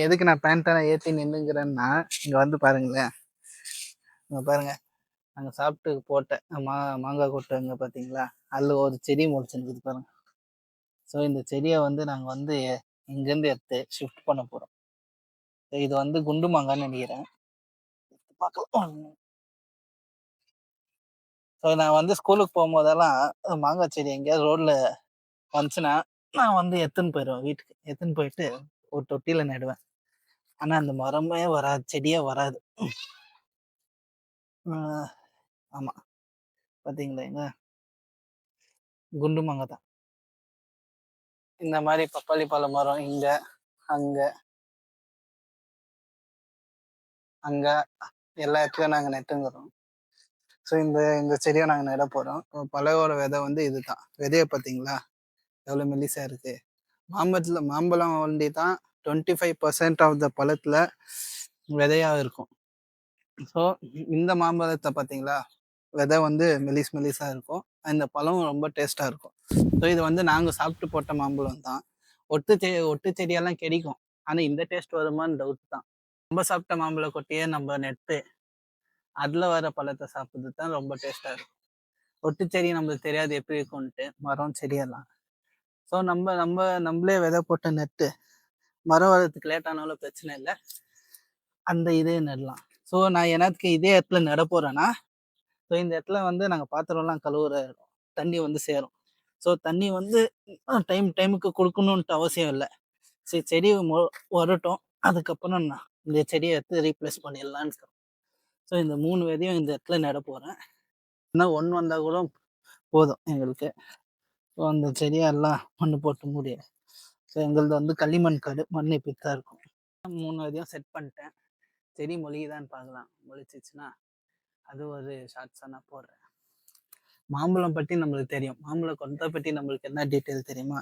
எதுக்கு நான் பேண்டனை ஏற்றி நின்றுங்கிறேன்னா இங்கே வந்து பாருங்களேன். இங்கே பாருங்க, நாங்கள் சாப்பிட்டு போட்ட மாங்காய் கொட்டை இங்கே பார்த்தீங்களா, அதில் ஒரு செடி முளைச்சுருக்குது பாருங்க. ஸோ இந்த செடியை வந்து நாங்கள் வந்து இங்கேருந்து எடுத்து ஷிஃப்ட் பண்ண போகிறோம். இது வந்து குண்டு மாங்கான்னு நினைக்கிறேன், பார்க்கலாம். ஸோ நான் வந்து ஸ்கூலுக்கு போகும்போதெல்லாம் மாங்காய் செடி எங்கேயாவது ரோட்ல வந்துச்சுன்னா நான் வந்து எடுத்துன்னு போயிடுவேன். வீட்டுக்கு எடுத்துன்னு போயிட்டு ஒரு தொட்டியில நடுவேன். ஆனா அந்த மரமே வராது, செடியே வராது. ஆமா, பாத்தீங்களா, எங்க குண்டு மாங்காய் தான். இந்த மாதிரி பப்பாளி பழ மரம் இங்க அங்க அங்க எல்லா இடத்துலயும் நாங்க நட்டுங்கிறோம். ஸோ இந்த செடியை நாங்க நட போறோம். பழவோட விதை வந்து இதுதான். விதைய பார்த்தீங்களா எவ்வளவு மெல்லிசா இருக்கு. மாம்பழம் வண்டி தான் 25% ஆஃப் த பழத்துல விதையா இருக்கும். ஸோ இந்த மாம்பழத்தை பார்த்தீங்களா, விதை வந்து மெலிசா இருக்கும். அந்த பழம் ரொம்ப டேஸ்டா இருக்கும். ஸோ இது வந்து நாங்கள் சாப்பிட்டு போட்ட மாம்பழம் தான். ஒட்டு செடியெல்லாம் கிடைக்கும். ஆனால் இந்த டேஸ்ட் வருமானு டவுட் தான். நம்ம சாப்பிட்ட மாம்பழ கொட்டையே நம்ம நெட்டு அதில் வர பழத்தை சாப்பிட்றது தான் ரொம்ப டேஸ்டா இருக்கும். ஒட்டு செடி நம்மளுக்கு தெரியாது எப்படி இருக்கும்ன்ட்டு, மரம் செடியெல்லாம். ஸோ நம்மளே விதை போட்ட நெட்டு மரம் வர்றதுக்கு லேட் ஆனாலும் பிரச்சனை இல்லை, அந்த இதே நடலாம். ஸோ நான் எனக்கு இதே இடத்துல நட போறேன்னா, ஸோ இந்த இடத்துல வந்து நாங்கள் பாத்திரம்லாம் கழுவுற இடம், தண்ணி வந்து சேரும். ஸோ தண்ணி வந்து டைமுக்கு கொடுக்கணுன்ட்டு அவசியம் இல்லை. சரி, செடி வரட்டும், அதுக்கப்புறம் நான் இந்த செடியை எடுத்து ரீப்ளேஸ் பண்ணிடலான்னு இருக்கேன். ஸோ இந்த 3 விதையும் இந்த இடத்துல நட போகிறேன். இன்னும் 1 வந்தால் கூட போதும் எங்களுக்கு. ஸோ அந்த செடியெல்லாம் மண்ணு போட்டு முடியும். ஸோ எங்களது வந்து களிமண் காடு, மண் இப்படி தான் இருக்கும். 3 விதையும் செட் பண்ணிட்டேன். செடி மொழிகுதான்னு பார்க்கலாம். மொழிச்சிச்சுன்னா அது ஒரு ஷார்ட்ஸாக நான் போடுறேன். மாம்பழம் பற்றி நம்மளுக்கு தெரியும். மாம்பழம் கொட்டை பற்றி நம்மளுக்கு என்ன டீட்டெயில் தெரியுமா?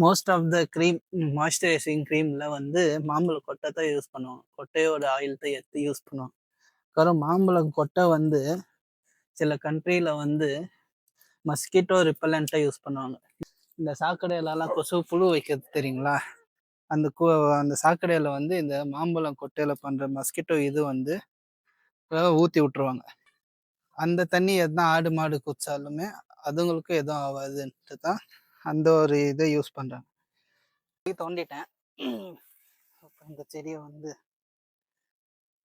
Most of the cream, moisturising க்ரீமில் வந்து மாம்பழம் கொட்டை தான் யூஸ் பண்ணுவோம். கொட்டையோட ஆயில் தான் எடுத்து யூஸ் பண்ணுவோம். அப்புறம் மாம்பழம் கொட்டை வந்து சில கண்ட்ரியில் வந்து மஸ்கிட்டோ ரிப்பலண்ட்டாக யூஸ் பண்ணுவாங்க. இந்த சாக்கடையிலலாம் கொசு புழு வைக்கிறது தெரியுங்களா, அந்த சாக்கடையில் வந்து இந்த மாம்பழம் கொட்டையில் பண்ணுற மஸ்கிட்டோ இது வந்து ஊற்றி விட்டுருவாங்க. அந்த தண்ணி எதுனா ஆடு மாடு குடிச்சாலுமே அதுங்களுக்கும் எதுவும் ஆகாதுன்ட்டு தான் அந்த ஒரு இதை யூஸ் பண்ணுறாங்க. தோண்டிட்டேன். இந்த செடியை வந்து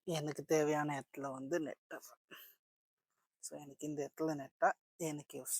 எனக்கு தேவையான இடத்துல வந்து நெட்டேன். ஸோ எனக்கு இந்த இடத்துல நெட்டால் எனக்கு யூஸ்.